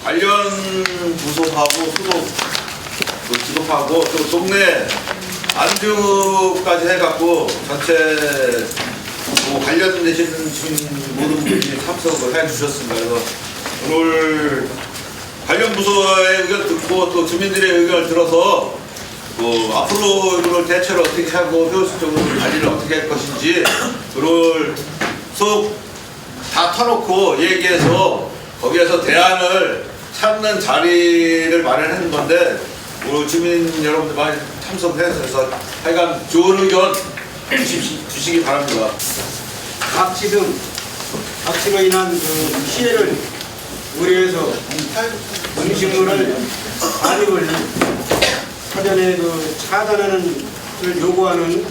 관련 부서하고 수석하고 또 동네 안주까지 해갖고 전체 관련되시는 모든 분들이 참석을 해주셨습니다. 그래서 오늘 관련 부서의 의견 듣고 또 주민들의 의견을 들어서 앞으로 이걸 대처를 어떻게 하고 효율적으로 관리를 어떻게 할 것인지 그걸 속 다 터놓고 얘기해서 거기에서 대안을 찾는 자리를 마련하는 건데 우리 주민 여러분들 많이 참석해서 하여간 좋은 의견 주시기 바랍니다. 악취로 인한 그 피해를 우려해서 음식물을 반입을 사전에 그 차단하는 걸 요구하는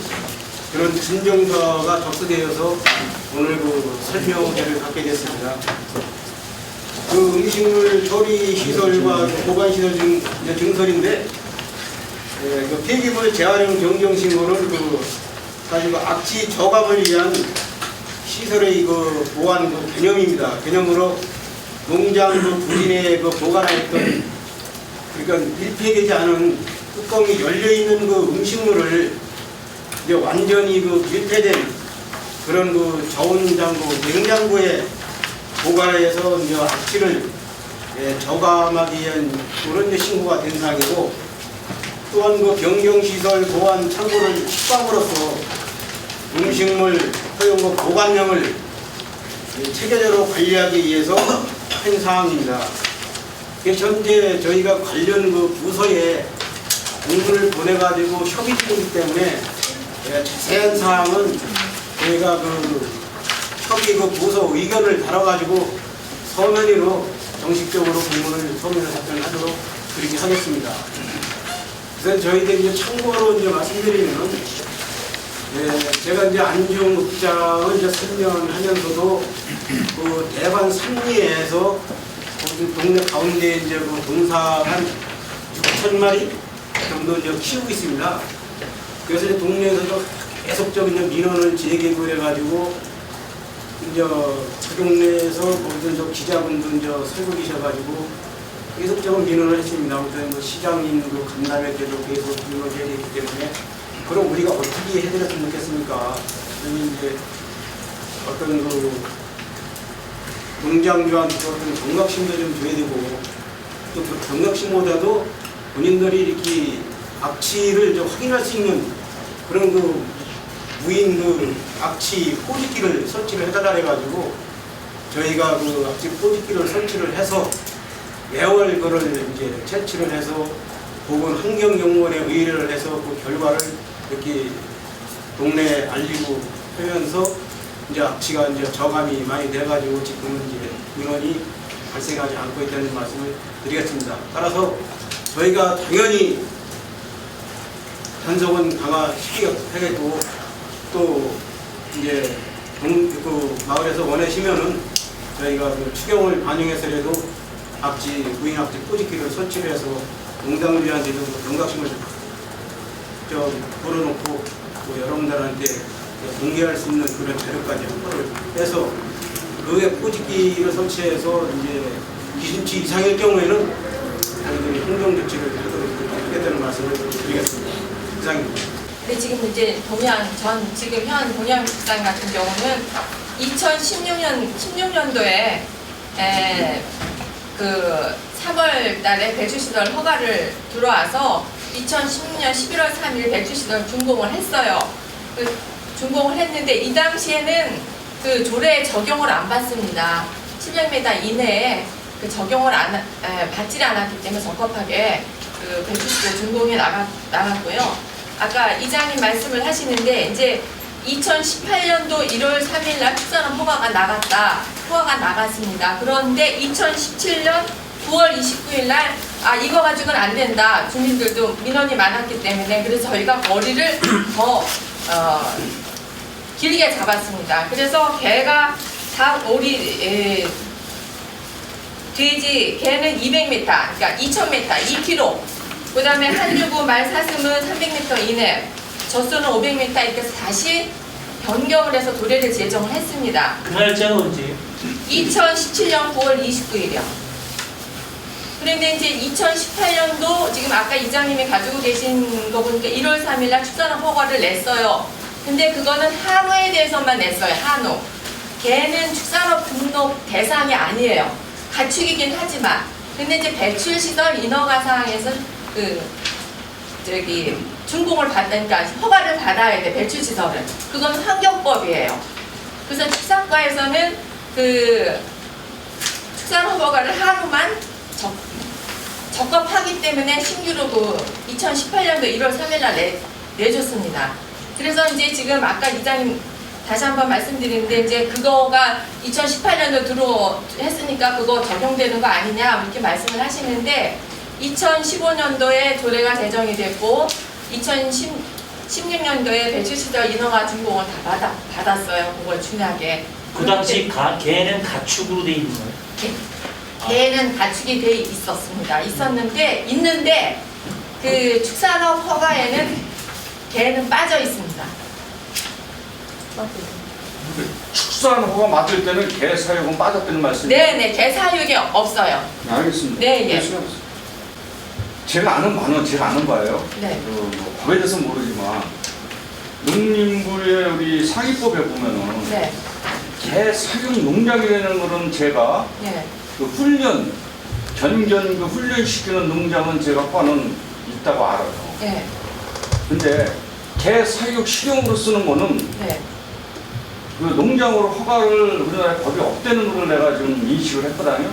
그런 진정서가 접수되어서 오늘 그 설명회를 갖게 됐습니다. 그 음식물 조리 시설과 보관 시설 증설인데, 그 폐기물 재활용 경정신고는 사실 그 악취 저감을 위한 시설의 그 보관 그 개념입니다. 개념으로 농장 그 부진에 그 보관했던 그러니까 밀폐되지 않은 뚜껑이 열려 있는 그 음식물을 이제 완전히 그 밀폐된 그런 그 저온장고, 냉장고에 보관해서 이제 악취를 저감하기 위한 그런 신고가 된 사항이고, 또한 그 변경시설 보관 창고를 숙박으로서 음식물 허용 보관량을 체계적으로 관리하기 위해서 한 사항입니다. 현재 저희가 관련 그 부서에 공문을 보내가지고 협의 중이기 때문에 자세한 사항은 저희가 그 협의 그 부서 의견을 달아가지고 서면으로 정식적으로 공문을 서면을 답변하도록 그렇게 하겠습니다. 우선 저희들이 이제 참고로 이제 말씀드리면, 제가 이제 안중읍장을 이제 설명하면서도 그 대관 3리에서 동네 가운데 이제 그 동사 한 6,000마리 정도 이제 키우고 있습니다. 그래서 이제 동네에서도 계속적인 민원을 제기를 해가지고 이제 자동내에서 모든 저 기자분들 이제 설고 계셔가지고 계속적인 민원을 했습니다. 아무튼 뭐 시장님 그 간담회 때도 계속 민원을 해야 되기 때문에 그럼 우리가 어떻게 해드렸으면 좋겠습니까? 이제 어떤 그 농장주한테 어떤 경각심도 좀 줘야 되고, 또 그 경각심보다도 본인들이 이렇게 악취를 좀 확인할 수 있는 그런 그 무인 그 악취 포집기를 설치를 해달라 해가지고 저희가 그 악취 포집기를 설치를 해서 매월 그걸 이제 채취를 해서 보건환경연구원에 의뢰를 해서 그 결과를 이렇게 동네에 알리고 하면서 이제 악취가 이제 저감이 많이 돼가지고 지금은 이제 민원이 발생하지 않고 있다는 말씀을 드리겠습니다. 따라서 저희가 당연히 단속은 강화시키겠고, 또 이제 그 마을에서 원하시면은 저희가 그 추경을 반영해서라도 무인 악취 포집기를 설치를 해서 농장주한테도 경각심을 걸어놓고 또 여러분들한테 공개할 수 있는 그런 자료까지 확보를 해서 그에 포집기를 설치해서 이제 기준치 이상일 경우에는 저희들이 행정조치를 하도록 하겠다는 말씀을 드리겠습니다. 이상입니다. 근데 지금 이제 지금 현 동양식당 같은 경우는 16년도에 그 3월 달에 배추시설 허가를 들어와서 2016년 11월 3일 배추시설 준공을 했어요. 준공을 했는데 이 당시에는 그 조례 적용을 안 받습니다. 700m 이내에 그 적용을 받지 않았기 때문에 적합하게 그 배추시설 준공에 나갔고요. 아까 이장님 말씀을 하시는데 이제 2018년도 1월 3일 날 특산업 허가가 나갔습니다. 그런데 2017년 9월 29일 날 이거 가지고는 안 된다. 주민들도 민원이 많았기 때문에 그래서 저희가 거리를 더 길게 잡았습니다. 그래서 개가 우리 돼지 개는 200m, 그러니까 2000m, 2km. 그 다음에 한류구 말사슴은 300m 이내, 젖소는 500m 이렇게 해서 다시 변경을 해서 도례를 제정을 했습니다. 그 날짜가 언제예요? 2017년 9월 29일이요. 그런데 이제 2018년도 지금 아까 이장님이 가지고 계신 거 보니까 1월 3일날 축산업 허가를 냈어요. 근데 그거는 한우에 대해서만 냈어요. 한우. 개는 축산업 등록 대상이 아니에요. 가축이긴 하지만. 근데 이제 배출시설 인허가사항에서 준공을 받으니까 허가를 받아야 돼. 배출시설은. 그건 환경법이에요. 그래서 축산과에서는 축산업 허가를 한우만 적합하기 때문에 신규로 2018년도 1월 3일날 내줬습니다. 그래서 이제 지금 아까 이장님 다시 한번 말씀드리는데 이제 그거가 2018년도 했으니까 그거 적용되는 거 아니냐 이렇게 말씀을 하시는데 2015년도에 조례가 제정이 됐고 2016년도에 배출시설 인허가 준공을 다 받았어요. 그걸 중요하게. 그 당시 개는 가축으로 돼 있는 거예요? 개는 가축이 돼 있는데 그 축산업 허가에는 개는 빠져 있습니다. 축산 허가 맡을 때는 개 사육은 빠졌다는 말씀이에요? 네네, 개 사육이 없어요. 알겠습니다. 네, 예. 제가 아는 바예요. 네. 법에 대해서 모르지만 농림부의 우리 상위법에 보면은 네. 개 사육 농장이라는 거는 제가 네. 그 훈련 견견 그 훈련시키는 농장은 제가 과는 있다고 알아요. 네. 근데 개 사육 식용으로 쓰는 거는 네. 그 농장으로 허가를 우리나라에 법이 없다는 걸 내가 지금 인식을 했거든요.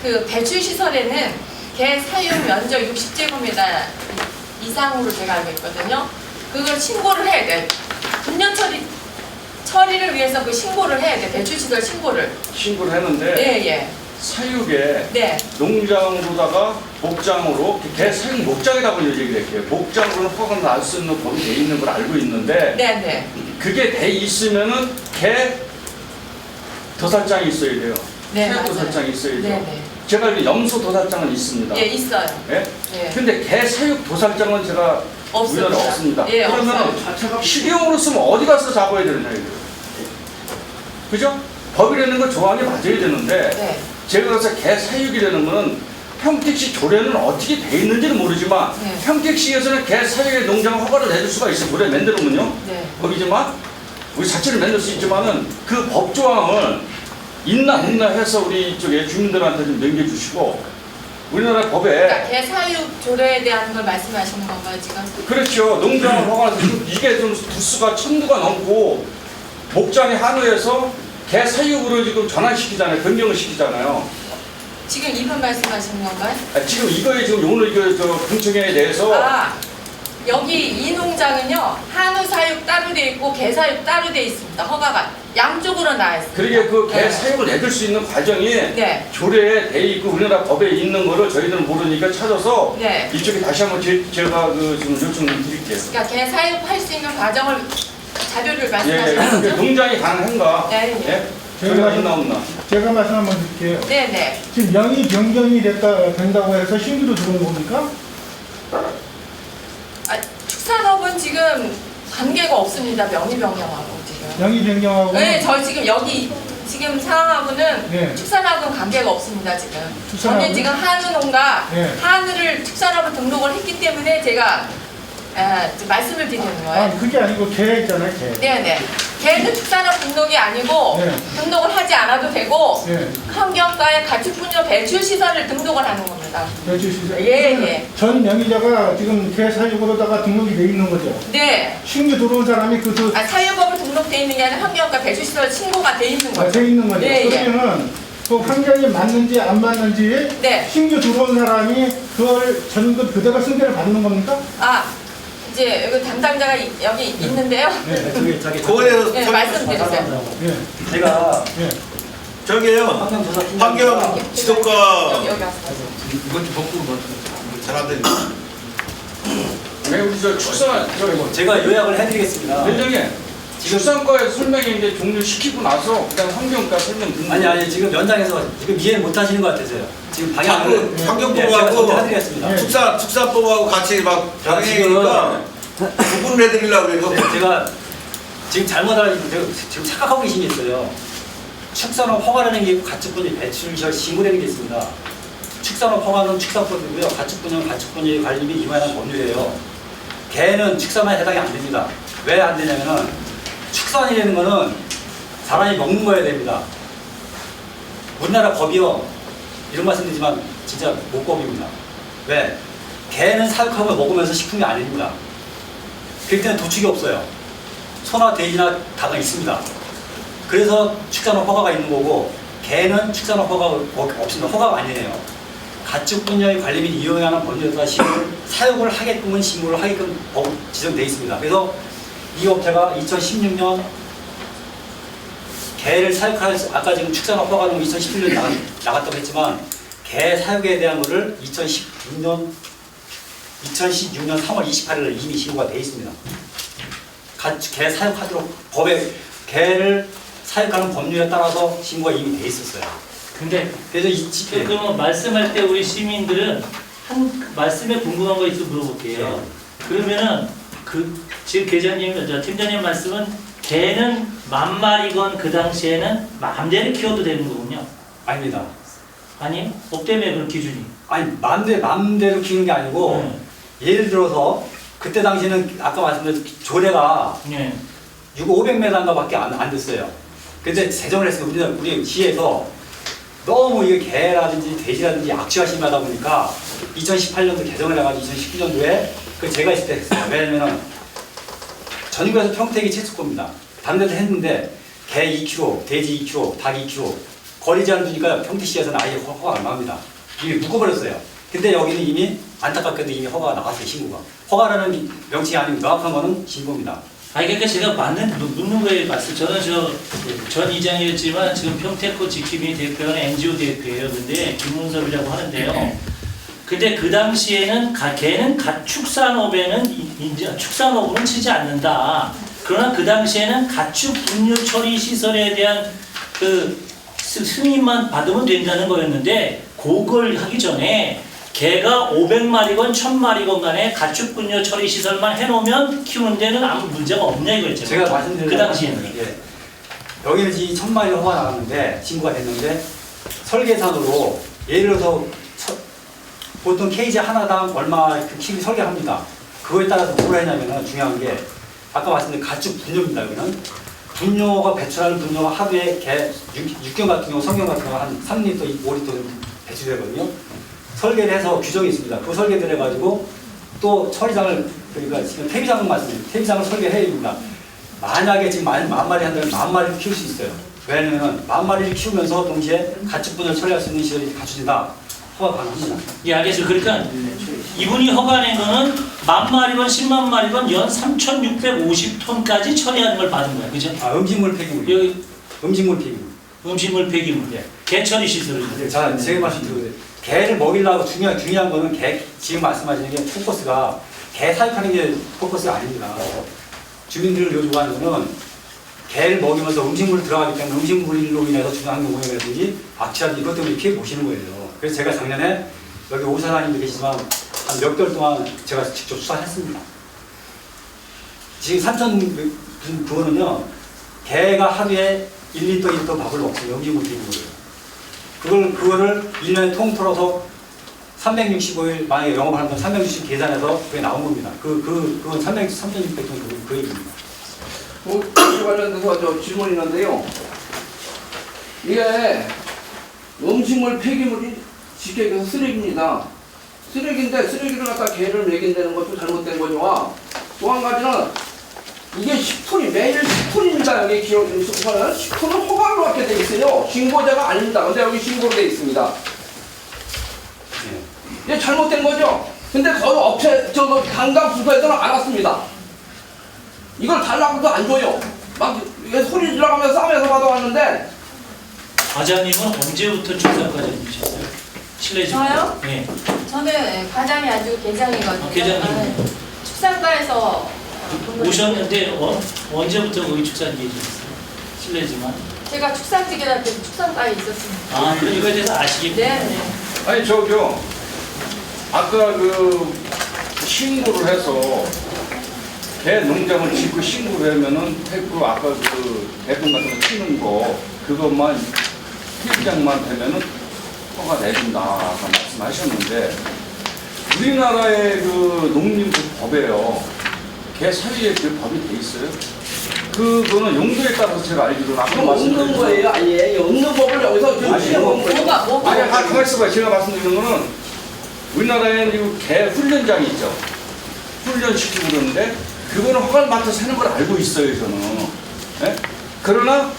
그 배출시설에는 개 사육 면적 60제곱미터 이상으로 제가 알고 있거든요. 그걸 신고를 해야 돼. 분뇨 처리를 위해서 그 신고를 해야 돼. 배출시설 신고를. 신고를 했는데 예. 사육에 네. 농장으로다가 목장으로 개 사육 목장이라고 얘기를 할게요. 목장으로는 허가를 날 수 있는 법이 돼 있는 걸 알고 있는데 네. 그게 돼 있으면은 개 도살장이 있어야 돼요. 네, 사육 맞아요. 도살장이 있어야죠. 네. 제가 알기로 염소 도살장은 있습니다. 예, 있어요. 예? 예. 근데 개 사육 도살장은 제가 없습니다. 우리나라에 없습니다. 예, 그러면 없어요. 식용으로 쓰면 어디 가서 잡아야 되느냐 이거예요. 그죠? 법이라는 건 조항이 맞아야 되는데 네. 제가 그래서 개 사육이라는 거는 평택시 조례는 어떻게 돼 있는지는 모르지만 네. 평택시에서는 개 사육의 농장 허가를 내줄 수가 있어요. 조례 만들면요. 네. 법이지만 우리 자체를 만들 수 있지만은 그 법 조항을 있나 없나 해서 우리 이쪽에 주민들한테 좀 넘겨주시고 우리나라 법에 그러니까 개 사육 조례에 대한 걸 말씀하시는 건가요 지금? 그렇죠. 농장 허가를 이게 좀 두수가 1000두가 넘고 목장이 한우에서 개 사육으로 지금 전환시키잖아요. 변경을 시키잖아요. 지금 이분 말씀하시는 건가요? 지금 이거에 지금 오늘 공청회에 대해서 여기 이 농장은요 한우 사육 따로 돼 있고 개 사육 따로 돼 있습니다. 허가가 양쪽으로 나와 있습니다. 그러게 그 개 네. 사육을 내줄 수 있는 과정이 네. 조례에 돼 있고 우리나라 법에 있는 거를 저희들은 모르니까 찾아서 네. 이쪽에 다시 한번 제가 지금 요청을 드릴게요. 그러니까 개 사육할 수 있는 과정을 자료를 예, 말씀하시는 그 거죠? 농장이 가능한가? 네, 예. 조례가 안 나온다. 제가 말씀 한번 드릴게요. 네네. 지금 명의 변경이 된다고 해서 신규로 들어온 겁니까? 축산업은 지금 관계가 없습니다. 명의 변경하고 지금. 명의 변경하고 네, 저 지금 여기 지금 상황하고는 네. 축산업은 관계가 없습니다. 지금. 축산업은? 저는 지금 한우 농가 네. 한우를 축산업을 등록을 했기 때문에 제가 말씀을 드리는 거예요. 아 그게 아니고 개 있잖아요 개. 네네. 걔는 축산업 등록이 아니고 네. 등록을 하지 않아도 되고 네. 환경과의 가축분뇨 배출 시설을 등록을 하는 겁니다. 배출시설. 예. 전 명의자가 지금 개 사육으로다가 등록이 돼 있는 거죠. 네. 신규 들어온 사람이 그 사유법으로 등록돼 있는 게 아니라 환경과 배출 시설 신고가 돼 있는 거죠. 돼 있는 거죠. 예, 예. 그러면은 그 환경이 맞는지 안 맞는지 네. 신규 들어온 사람이 그걸 전급 그대로 승계를 받는 겁니까? 이제 여기 담당자가 여기 있는데요. 네. 그거에 대해서 네, 말씀드리세요. 예. 제가 예. 저기요 환경 지도과 여기 왔어요. 이건 좀 벗고 잘안 되니까. 네, 우리 축산 제가 요약을 해드리겠습니다. 회장님 축산과에 설명이 이제 종료시키고 나서 그다음 환경과 설명 듣는 아니 지금 연장해서 지금 이해 못하시는 것 같아서요. 지금 방향을 자꾸 환경법하고 제가 설명해드리겠습니다. 네. 축산법하고 같이 막 자, 병행이니까 구분을 해드리려고 그래서 제가 지금 잘못 알고 지금 착각하고 계신 게 있어요. 축산업 허가라는 게 있고 가축분리 배출시설 신고라는 게 있습니다. 축산업 허가는 축산법이고요. 가축분양, 가축분양 관리 및 이용에 관한 법률이에요. 개는 축산에 해당이 안 됩니다. 왜 안 되냐면은 축산이라는 거는 사람이 먹는 거여야 됩니다. 우리나라 법이요. 이런 말씀드리지만 진짜 못법입니다. 왜? 개는 사육하고 먹으면서 식품이 아닙니다. 그렇기 때문에 도축이 없어요. 소나 돼지나 닭은 있습니다. 그래서 축산업 허가가 있는 거고 개는 축산업 허가가 없습니다. 허가가 아니에요. 가축 분야의 관리 및 이용에 관한 법률에 따라 사육을 하게끔은 신고를 하게끔 지정되어 있습니다. 그래서 이 업체가 2016년 개를 사육할 아까 지금 축산업 허가는 2017년에 나갔다고 했지만 개 사육에 대한 거를 2016년 3월 28일 이미 신고가 되어 있습니다. 개 사육하도록 법에 개를 사육하는 법률에 따라서 신고가 이미 되어 있었어요. 근데 그래서 그러면 말씀할 때 우리 시민들은 한 말씀에 궁금한 거 있으면 물어볼게요. 그러면은 지금 팀장님 말씀은 개는 만 마리건 그 당시에는 마음대로 키워도 되는 거군요. 아닙니다. 아니? 법 때문에 그런 기준이. 아니 마음대로 키우는 게 아니고 예를 들어서 그때 당시에는 아까 말씀드린 조례가 네. 500m인가밖에 안 됐어요. 근데 제정을 했으면 우리 시에서 너무 이게 개라든지 돼지라든지 악취가 심하다 보니까 2018년도 개정을 해가지고 2019년도에 제가 있을 때 했어요. 왜냐면은 전국에서 평택이 최초입니다. 다른 데도 했는데 개 2kg, 돼지 2kg, 닭 2kg 거리 제한 두니까 평택시에서는 아예 허가가 안 나옵니다. 이미 묶어버렸어요. 근데 여기는 이미 안타깝게도 이미 허가가 나왔어요. 신고가. 허가라는 명칭이 아니고 명확한 거는 신고입니다. 아니 그러니까 제가 묻는 거에 맞서 저는 전 이장이었지만 지금 평택호 지킴이 대표는 NGO 대표예요. 근데 김문섭이라고 하는데요. 근데 그 당시에는 개는 축산업은 치지 않는다. 그러나 그 당시에는 가축 분뇨 처리 시설에 대한 그 승인만 받으면 된다는 거였는데 그걸 하기 전에 개가 500마리건 1000마리건 간에 가축 분뇨 처리 시설만 해놓으면 키우는 데는 아무 문제가 없냐 이거였죠. 제가 말씀드린 그 당시에는. 예. 여기는 지금 1000마리 허가 나갔는데 신고가 됐는데 설계상으로 예를 들어서 보통 케이지 하나당 얼마 키우기 설계합니다. 그거에 따라서 뭘 했냐면은 중요한 게 아까 말씀드린 가축 분뇨입니다. 여기는 분뇨가 배출하는 분뇨가 하루에 육경 같은 경우 성경 같은 경우 한 3리터, 5리터 배출되거든요. 설계를 해서 규정이 있습니다. 그 설계를 해가지고 또 처리장을 그러니까 지금 퇴비장을 말씀드립니다. 퇴비장을 설계해야 됩니다. 만약에 지금 만 마리 한다면 10,000마리를 키울 수 있어요. 왜냐하면 10,000마리를 키우면서 동시에 가축 분뇨를 처리할 수 있는 시설이 갖춰진다. 허가 가능합니다. 예, 알겠어요. 그러니까 이분이 허가낸 거는 10,000마리건 100,000마리건 연 3,650톤까지 처리하는 걸 받은 거예요. 그죠? 음식물 폐기물. 여기 음식물 폐기물. 음식물 폐기물. 예. 개 처리 시설을. 자, 제가 말씀드리거든요. 개를 먹이려고 중요한 거는 지금 말씀하시는 게 포커스가 개 사육하는 게 포커스가 아닙니다. 주민들을 요구하는 거는 개를 먹이면서 음식물이 들어가기 때문에 음식물로 인해서 주변환경오염이라든지 악취라든지 이것 때문에 피해 보시는 거예요. 그래서 제가 작년에 여기 오사장님도 계시지만 한 몇 개월 동안 제가 직접 수사했습니다. 지금 3,000 그거는요, 개가 하루에 1리터, 1리터 밥을 먹어요. 음식물 폐기물을. 그거를 1년에 통틀어서 365일 만약에 영업을 하면 360 계산해서 그게 나온 겁니다. 그건 3,600톤 그 얘기입니다. 이 관련돼서 질문이 있는데요. 이게 음식물 폐기물이 쉽게 얘기해서 쓰레기입니다. 쓰레기인데 쓰레기를 갖다 개를 먹인다는 것도 잘못된 거죠. 또 한 가지는 이게 10톤이 매일 10톤입니다. 여기 기록은 10톤은 허가로 받게 돼 있어요. 신고자가 아닙니다. 근데 여기 신고로 돼 있습니다. 이게 잘못된 거죠. 근데 그 업체 강당 부서에서는 알았습니다. 이걸 달라고도 안 줘요. 막 이게 소리 질러가면서 싸움에서 받아왔는데. 과장님은 언제부터 축산과장이셨어요? 실례지만. 저요? 네. 저는 과장이 아주 계장이거든요. 계장님. 축산과에서 오셨는데 언제부터 거기 축산지에 있었어요? 실례지만. 제가 축산직이라 때 축산과에 있었습니다. 아, 그럼 이거에 대해서 아시겠군요. 네. 아니 아까 신고를 해서 개 농장을 짓고 신고를 하면은 그 아까 대금 같은 거 치는 거 그것만 퇴비장만 되면은 허가 내준다. 말씀하셨는데 우리나라의 그 농림법에요. 개 사유에 그 법이 돼 있어요. 그거는 용도에 따라서 제가 알기로는 아까 그럼 없는 말씀드린 거예요? 아예 없는 법을 여기서 지금 시행한 거예요? 뭐가 아니, 가만 있어봐요. 제가 말씀드리는 거는 우리나라에는 이 개 훈련장이 있죠. 훈련시키고 그러는데 그거는 허가를 맡아서 하는 걸 알고 있어요, 저는. 예? 그러나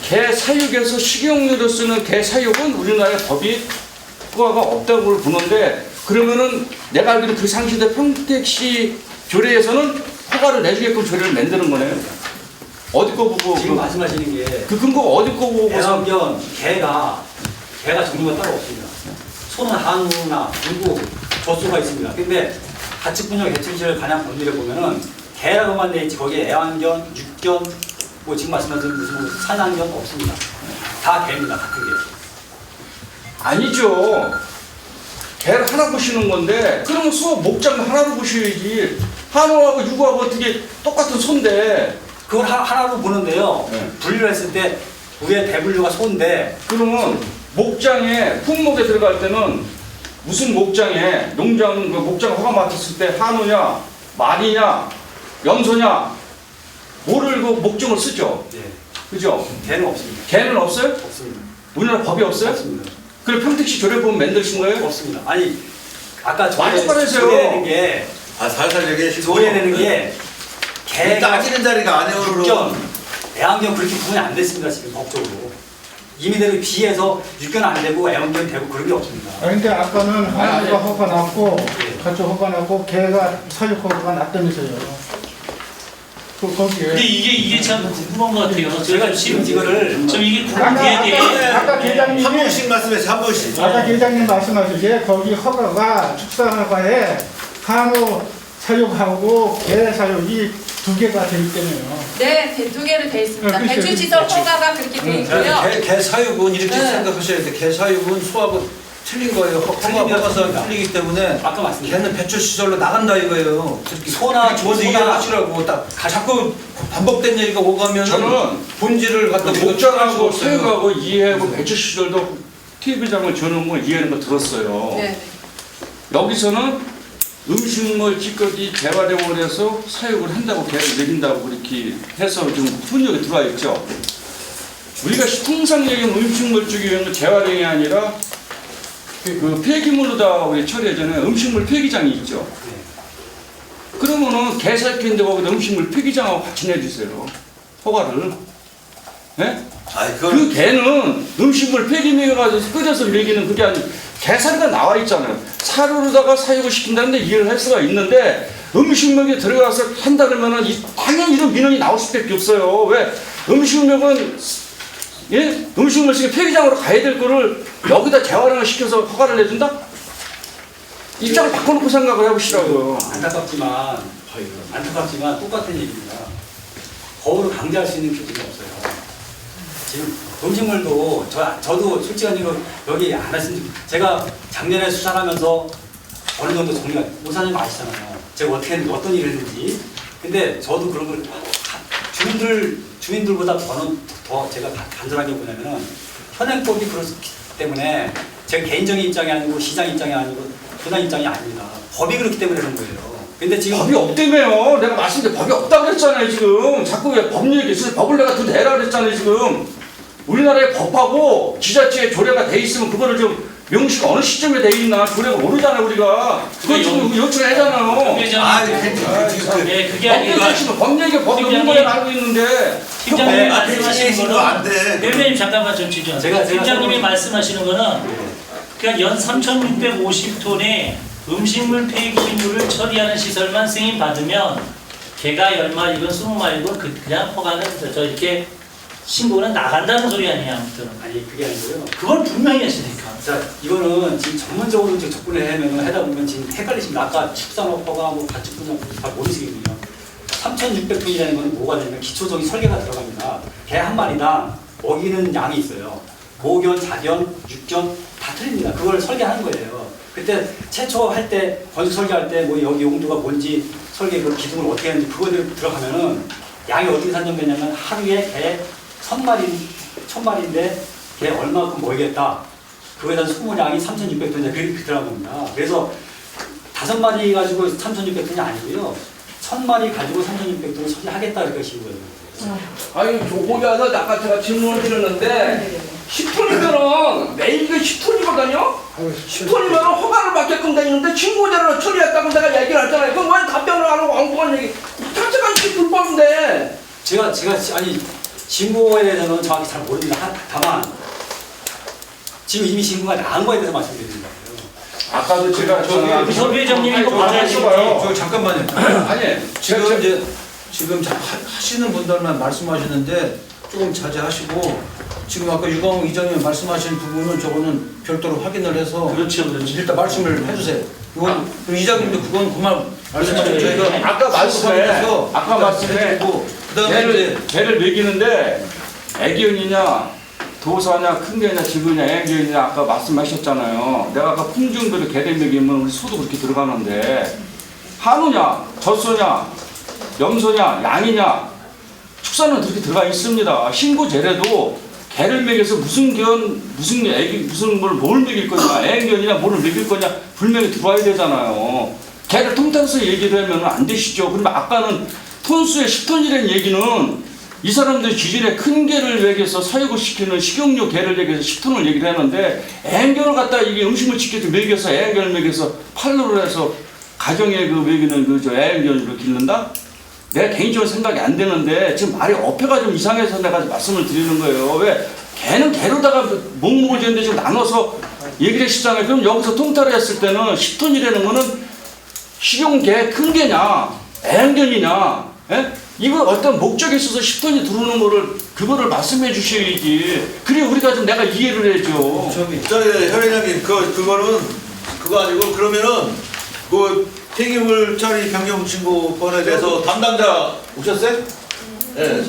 개 사육에서 식용유로 쓰는 개 사육은 우리나라의 법이 허가가 없다고 보는데 그러면은 내가 알기로 그 상시대 평택시 조례에서는 허가를 내주게끔 조례를 만드는 거네요. 어디 거 보고 지금 말씀하시는 게 그 근거 어디 거 보고서 애완견 개가 종류가 따로 없습니다. 소는 한우나 불구, 젖소가 있습니다. 근데 가축분양 개체시설 관련 법률에 보면은 개라고만 돼 있지 거기에 애완견, 육견, 뭐 지금 말씀하신 무슨 사냥견 없습니다. 다 개입니다. 같은 게. 아니죠. 개를 하나 보시는 건데 그러면 소 목장 하나로 보셔야지. 한우하고 육하고 어떻게 똑같은 소인데 그걸 하나로 보는데요. 네. 분류를 했을 때 위에 대분류가 소인데 그러면 목장에 품목에 들어갈 때는 무슨 목장에 농장 그 목장 허가 맡았을 때 한우냐 말이냐 염소냐 뭐를 그 목종을 쓰죠. 예, 그죠? 개는 없습니다. 개는 없어요? 없습니다. 우리나라 법이 없어요? 없습니다. 그럼 평택시 조례법 만드신 거예요? 없습니다. 아니 아까 많이 똑같으세요. 조례내는 게 아 살살 얘기하시고. 조례내는 게 개가 따지는 자리가 아니에요. 육견, 애완견 그렇게 구분이 안 됐습니다. 지금 법적으로. 임의대로 비해서 육견 안 되고 애완견 되고 그런 게 없습니다. 근데 아까는 한우가 허가 났고 예. 가축 허가 났고 개가 사육 허가가 났다면서요. 거기에 근데 이게 참 궁금한 것 같아요. 제가 지금 이거를 좀 이게 아까 궁금해. 아까 계장님이 한 분씩 말씀해서 한 분씩. 아까 계장님 말씀하시기에 거기 허가가 축산허가에 한우 사육하고 개 사육이 두 개가 돼 있다며요. 네, 두 개로 돼 있습니다. 그렇죠. 배출시설 허가가 그렇게 돼 있고요. 개 사육은 이렇게 네. 생각하셔야 돼. 개 사육은 소하고 틀린 거예요. 허가가 틀리기 때문에 아까 말씀드린 걔는 배출 시설로 나간다 이거예요. 소나 먼저 이해하시라고 딱 자꾸 반복된 얘기가 오가면 저는 본질을 갖다 목장하고 사육하고 이해하고 배출시설도 TV장을 주는 걸 이해하는 거 들었어요. 네. 여기서는 음식물 찌꺼기 재활용을 해서 사육을 한다고 개를 먹인다고 그렇게 해서 좀 훈육에 들어와 있죠. 우리가 통상 얘기하는 음식물 쪽에는 재활용이 아니라 그 폐기물로다 우리 처리하잖아요. 음식물 폐기장이 있죠. 그러면은 개 사육인데 거기다 음식물 폐기장하고 같이 내주세요. 허가를. 네? 아이 그 개는 음식물 폐기물가지고 끓여서 먹이는 그게 아니고 개사료가 나와 있잖아요. 사료로다가 사육을 시킨다는데 이해를 할 수가 있는데 음식물에 들어가서 한다 그러면은 당연히 이런 민원이 나올 수밖에 없어요. 왜? 음식물은 예? 음식물 쓰기 폐기장으로 가야 될 거를 여기다 재활용을 시켜서 허가를 내준다? 입장을 바꿔놓고 생각을 해보시라고요. 안타깝지만 똑같은 얘기입니다. 법으로 강제할 수 있는 규칙이 없어요. 지금 음식물도 저도 솔직한 얘기로 여기 안 했으면 제가 작년에 수산하면서 어느 정도 정리가 모사님 아시잖아요. 제가 어떻게 했는지 어떤 일을 했는지. 근데 저도 그런 걸 주민들보다 더 제가 간절하게 보냐면은 현행법이 그렇기 때문에 제 개인적인 입장이 아니고 시장 입장이 아니고 부당 입장이 아닙니다. 법이 그렇기 때문에 그런 거예요. 근데 지금 법이 없다며요. 내가 말씀드린 법이 없다고 그랬잖아요. 지금 자꾸 왜 법 얘기 있어요. 법을 내가 더 내라 그랬잖아요. 지금 우리나라의 법하고 지자체의 조례가 돼 있으면 그거를 좀 명시가 어느 시점에 돼 있나 조례가 모르잖아요. 우리가 그거 지금 요청하잖아요. 예, 그게 아니라 법 얘기 법이 없는 거에 알고 있는데 팀장님이 아, 말씀하시는 대신해도 안 거는 돼. 대표님 잠깐만 좀 지죠. 팀장님이 제가 말씀하시는 거는 그러니까 연 3,650톤의 음식물 폐기물을 처리하는 시설만 승인 받으면 개가 10마리건 20마리건 그냥 허가는 저 이렇게 신고는 나간다는 소리 아니에요. 아무튼 아니 그게 아니고요. 그건 분명히 하시니까. 자, 이거는 지금 전문적으로 지금 접근을 하다 보면 지금 헷갈리십니다. 아까 축산업화가 뭐 가축분양 잘 모르시겠군요. 3,600톤이라는 건 뭐가 되냐면 기초적인 설계가 들어갑니다. 개 한 마리당 먹이는 양이 있어요. 모견, 자견, 육견 다 틀립니다. 그걸 설계하는 거예요. 그때 최초 할 때 건축 설계할 때 뭐 여기 용도가 뭔지 설계 그 기둥을 어떻게 하는지 그거대로 들어가면은 양이 어떻게 산정되냐면 하루에 개 1,000마리인데 개 얼마큼 먹이겠다. 그거에 대한 소모량이 3,600톤이 그렇게 들어간 겁니다. 그래서 5마리 가지고 3,600톤이 아니고요. 1,000마리 가지고 3,600톤을 처리하겠다 이렇게 하신 거예요. 아니 조고기하다 아까 제가 질문을 드렸는데 10톤이면은 매일 이게 10톤이거든요. 10톤이면 허가를 받게끔 되는데 신고제를 처리했다고 내가 얘기를 했잖아요. 그럼 왜 답변을 안 하고 엉뚱한 얘기? 자체가 이게 불법인데. 제가 아니 신고에 대해서는 정확히 잘 모릅니다. 다만 지금 이미 신고가 나온 거에 대해서 말씀드립니다. 아까도 제가 우리 서 회장님이 이거 받아야지. 저 잠깐만요. 아니 지금 하시는 분들만 말씀하시는데 조금 자제하시고 지금 아까 유광욱 이장님 말씀하신 부분은 저거는 별도로 확인을 해서 그렇죠. 일단 말씀을 해주세요. 이건 이장님도 그만 말씀하시면 저희가 아까 말씀에 그다음에 개를 먹이는데 애견이냐 도사냐 큰 개냐 지그냐 애견이냐 아까 말씀하셨잖아요. 내가 아까 품종대로 개를 먹이면 우리 소도 그렇게 들어가는데 한우냐 젖소냐 염소냐 양이냐 축사는 그렇게 들어가 있습니다. 신고제래도 개를 먹여서 무슨 애기 무슨 뭘 먹일 거냐 애견이냐 뭐를 먹일 거냐 분명히 들어와야 되잖아요. 개를 통틀어서 얘기를 하면 안 되시죠. 그러면 아까는 톤수에 10톤이라는 얘기는 이 사람들 기준에 큰 개를 먹여서 사육을 시키는 식용유 개를 먹여서 10톤을 얘기를 하는데 애견을 갖다 이게 음식물 지켜서 먹여서 애견을 먹여서 팔로를 해서 가정에 그 먹이는 그 애견으로 기른다? 내 개인적으로 생각이 안 되는데 지금 말이 어폐가 좀 이상해서 내가 말씀을 드리는 거예요. 왜? 개는 개로다가 목목을 지금 나눠서 얘기를 하시잖아요. 그럼 여기서 통달을 했을 때는 10톤이라는 거는 식용개 큰 개냐 애견이냐 이거 어떤 목적에 있어서 10톤이 들어오는 그거를 말씀해 주셔야지. 그래 우리가 좀 내가 이해를 해줘. 저기 회장님 그거는 그거 아니고 그러면은 그 폐기물 처리 변경 신고권에 대해서 담당자 오셨어요? 네.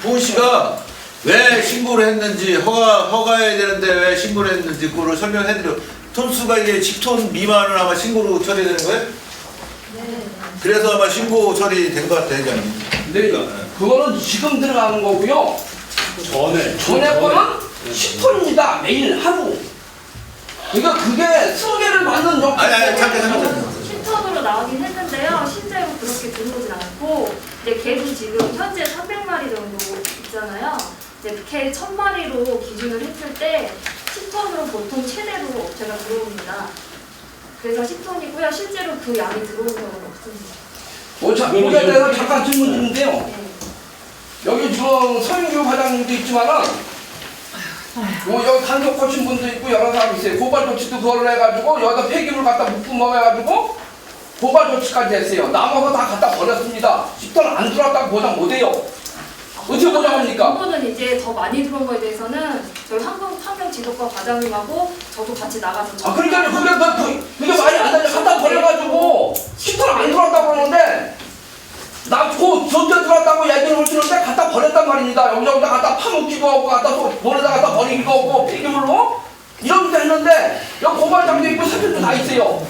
부은 씨가 왜 신고를 했는지 허가해야 되는데 왜 신고를 했는지 그거를 설명해드려. 톤수가 이게 10톤 미만은 아마 신고로 처리되는 거예요? 네. 그래서 아마 신고 처리된 것 같아요, 회장님. 근데 그거는 지금 들어가는 거고요. 전에 거는 10톤입니다. 매일 하루. 그러니까 그게 20개를 받는 역. 아니 잠깐. 10톤으로 나오긴 했는데요. 실제로 그렇게 들어오진 않고 이제 개도 지금 현재 300마리 정도 있잖아요. 이제 개 1000마리로 기준을 했을 때 10톤으로 보통 최대로 업체가 들어옵니다. 그래서 10톤이고요. 실제로 그 양이 들어오는 경우는 없습니다. 거기에 대해서 잠깐 질문 드는데요. 네. 여기 지금 서인규 과장님도 있지만은 여기 간섭하신 분도 있고 여러 사람 있어요. 고발 조치도 그걸 해가지고 여기다 폐기물 갖다 묶음어 해가지고 고발 조치까지 했어요. 남아서 다 갖다 버렸습니다. 10톤 안 들어왔다고 보장 못해요. 어떻게 보장합니까? 그거는 이제 더 많이 들어온 거에 대해서는 저희 환경지도과 과장님하고 저도 같이 나가서 그러니까 그게 말이 안 되냐. 갖다 버려가지고 10톤 안 들어왔다고 그러는데 나그 전체 들어왔다고 얘기를 하시는데 갖다 버렸단 말입니다. 여기저기 갖다 파묻기도 하고 갖다 또 모래다 갖다 버리기도 하고 폐기물로 이렇게 했는데 여기 고발장도 있고 사진도 다 있어요.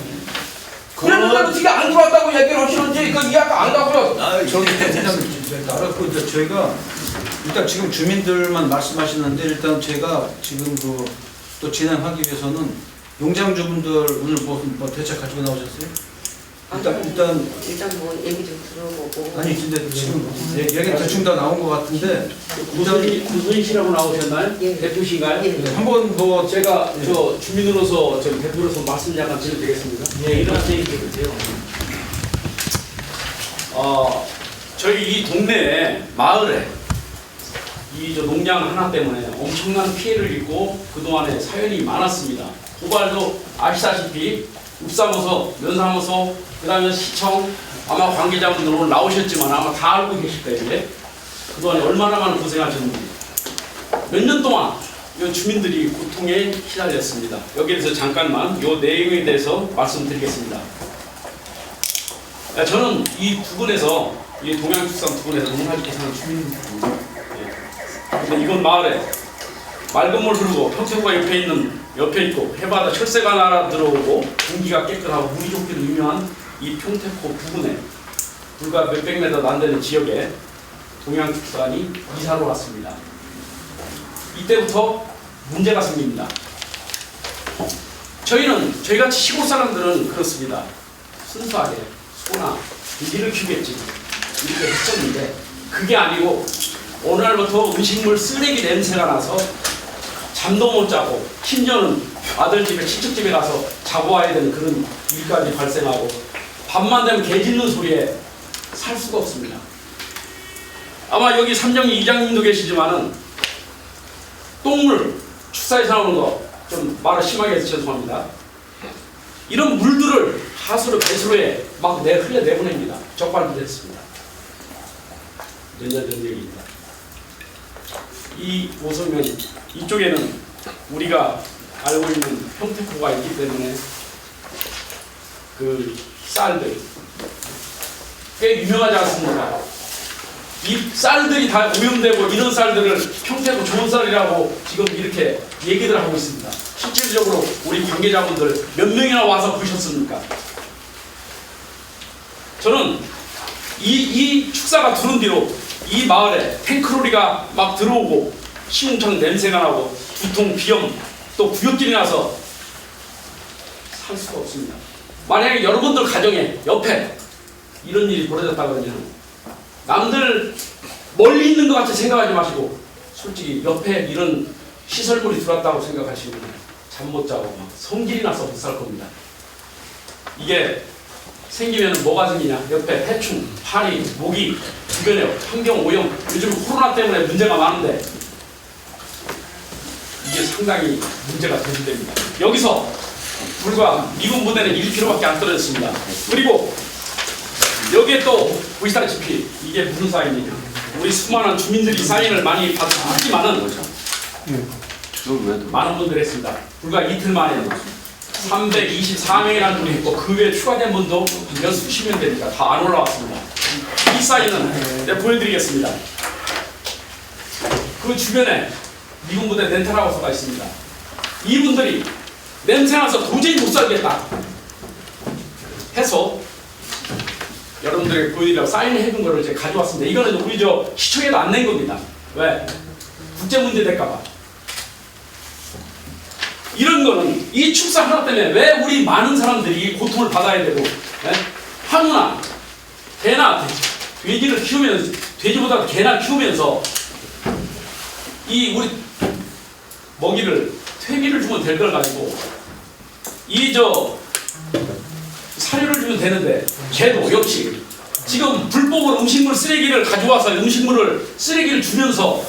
그랬는데 어떻게 안 들어왔다고 얘기를 하시는지 그 이해가 안 가고요. 저기 회장님 알았고 이제 저희가 일단 지금 주민들만 말씀하시는데 일단 제가 지금 또 진행하기 위해서는 용장주분들 오늘 뭐 대책 가지고 나오셨어요? 일단 뭐 얘기 좀 들어보고. 아니 근데 지금 얘기 대충 다 나온 것 같은데 무슨 씨라고 나오셨나요? 예. 대표신가요? 예. 한번 뭐 제가 저 주민으로서 저 대표로서 말씀 잠깐 드려도 되겠습니까? 예, 일어나서 얘기해 주세요. 저희 이 동네에 마을에 이 저 농장 하나 때문에 엄청난 피해를 입고 그동안에 사연이 많았습니다. 고발도 아시다시피 읍사무소, 면사무소, 그 다음에 시청 아마 관계자분들 오늘 나오셨지만 아마 다 알고 계실 거예요. 그동안에 얼마나 많은 고생하셨는지 몇 년 동안 이 주민들이 고통에 시달렸습니다. 여기에 대해서 잠깐만 이 내용에 대해서 말씀드리겠습니다. 저는 이 부근에서 이 동양축산 부근에서 농사짓고 사는 주민입니다. 근데 이건 마을에 맑은 물 흐르고 평택구가 옆에 있고 해바다 철새가 날아 들어오고 공기가 깨끗하고 물이 좋기로 유명한 이 평택구 부근에 불과 몇백 미터 안 되는 지역에 동양축산이 이사로 왔습니다. 이때부터 문제가 생깁니다. 저희같이 시골 사람들은 그렇습니다. 순수하게 소나 고기를 키우겠지 이렇게 했었는데 그게 아니고 오늘부터 음식물 쓰레기 냄새가 나서 잠도 못 자고 심지어는 아들 집에 친척 집에 가서 자고 와야 되는 그런 일까지 발생하고 밤만 되면 개 짖는 소리에 살 수가 없습니다. 아마 여기 삼정리 이장님도 계시지만은 똥물 축사에서 나오는 거 좀 말을 심하게 해서 죄송합니다. 이런 물들을 하수로 배수로에 막 흘려내보냅니다. 적발도 됐습니다. 몇 년 전 얘기입니다. 이 오성면 이쪽에는 우리가 알고 있는 평택호가 있기 때문에 그 쌀들 꽤 유명하지 않습니까? 이 쌀들이 다 오염되고 이런 쌀들을 평택호 좋은 쌀이라고 지금 이렇게 얘기들 하고 있습니다. 실질적으로 우리 관계자분들 몇 명이나 와서 보셨습니까? 저는 이 축사가 들어온 뒤로 이 마을에 탱크로리가 막 들어오고 시궁창 냄새가 나고 두통, 비염, 또 구역질이 나서 살 수가 없습니다. 만약에 여러분들 가정에 옆에 이런 일이 벌어졌다 그러면 남들 멀리 있는 것 같이 생각하지 마시고 솔직히 옆에 이런 시설물이 들어왔다고 생각하시면 잠 못 자고 막 성질이 나서 못 살 겁니다. 이게 생기면 뭐가 생기냐? 옆에 해충, 파리, 모기, 주변에 환경 오염, 요즘 코로나 때문에 문제가 많은데 이게 상당히 문제가 대두됩니다. 여기서 불과 미군 부대는 1km밖에 안 떨어졌습니다. 그리고 여기에 또 보시다시피 이게 무슨 사인이냐? 우리 수많은 주민들이 사인을 많이 받지만은 많은 분들이 했습니다. 불과 이틀 만에 324명이라는 분이 있고 그 외에 추가된 분도 몇 수십 명 됩니다. 다 안 올라왔습니다. 이 사인은 내가 보여드리겠습니다. 그 주변에 미군 부대 렌탈하우스가 있습니다. 이분들이 냄새나서 도저히 못 살겠다 해서 여러분들에게 보여드리려고 사인을 해둔 거를 제가 가져왔습니다. 이거는 우리 시청에도 안 낸 겁니다. 왜? 국제 문제 될까봐. 이런 거는 이 축사 하나 때문에 왜 우리 많은 사람들이 고통을 받아야 되고, 한우나 개나 돼지를 키우면서 돼지보다 개나 키우면서 이 우리 먹이를 퇴비를 주면 될 걸 가지고 사료를 주면 되는데 개도 역시 지금 불법으로 음식물 쓰레기를 가져와서 쓰레기를 주면서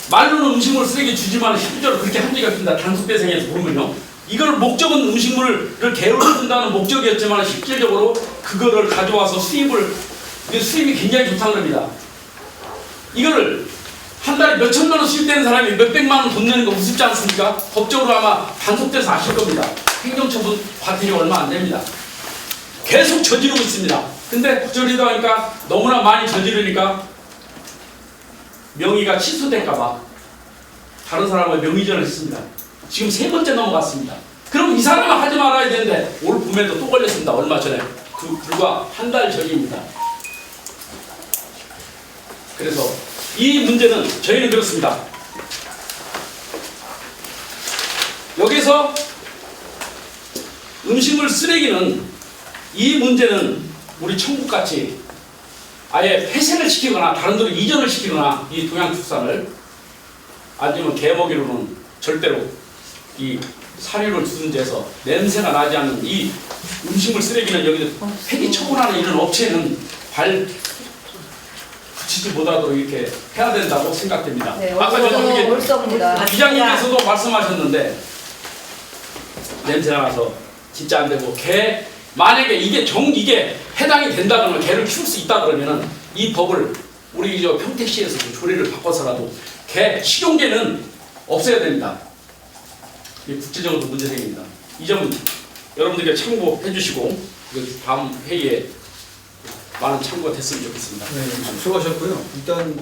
말로는 음식물 쓰레기 주지만 실제로 그렇게 한 적이 없습니다. 단속대상에서 보면요. 이걸 목적은 음식물을 개로를 준다는 목적이었지만 실질적으로 그거를 가져와서 수입이 굉장히 좋다는 겁니다. 이거를 한 달에 몇 천만 원 수입되는 사람이 몇 백만 원 돈 내는 거 우습지 않습니까? 법적으로 아마 단속돼서 아실 겁니다. 행정처분 과태료 얼마 안 됩니다. 계속 저지르고 있습니다. 근데 저지르다 보니까 너무나 많이 저지르니까 명의가 취소될까봐 다른 사람과 명의전을 했습니다. 지금 3번째 넘어갔습니다. 그럼 이 사람은 하지 말아야 되는데 올 봄에도 또 걸렸습니다. 얼마 전에. 불과 한 달 전입니다. 그래서 이 문제는 저희는 그렇습니다. 여기서 음식물 쓰레기는 이 문제는 우리 천국같이 아예 폐쇄를 시키거나 다른 데로 이전을 시키거나 이 동양축산을 아니면 개먹이로는 절대로 이 사료를 주는 데서 냄새가 나지 않는 이 음식물 쓰레기는 여기 폐기 처분하는 이런 업체는 붙이지 못하도록 이렇게 해야 된다고 생각됩니다. 네, 아까 저기 옳습니다. 기장님께서도 말씀하셨는데 냄새가 나서 진짜 안 되고 만약에 이게 해당이 된다 그러면 개를 키울 수 있다 그러면은 이 법을 우리 평택시에서 조례를 바꿔서라도 식용개는 없애야 됩니다. 이게 국제적으로 문제 생깁니다. 이 점은 여러분들께 참고해 주시고 다음 회의에 많은 참고가 됐으면 좋겠습니다. 네, 수고하셨고요. 일단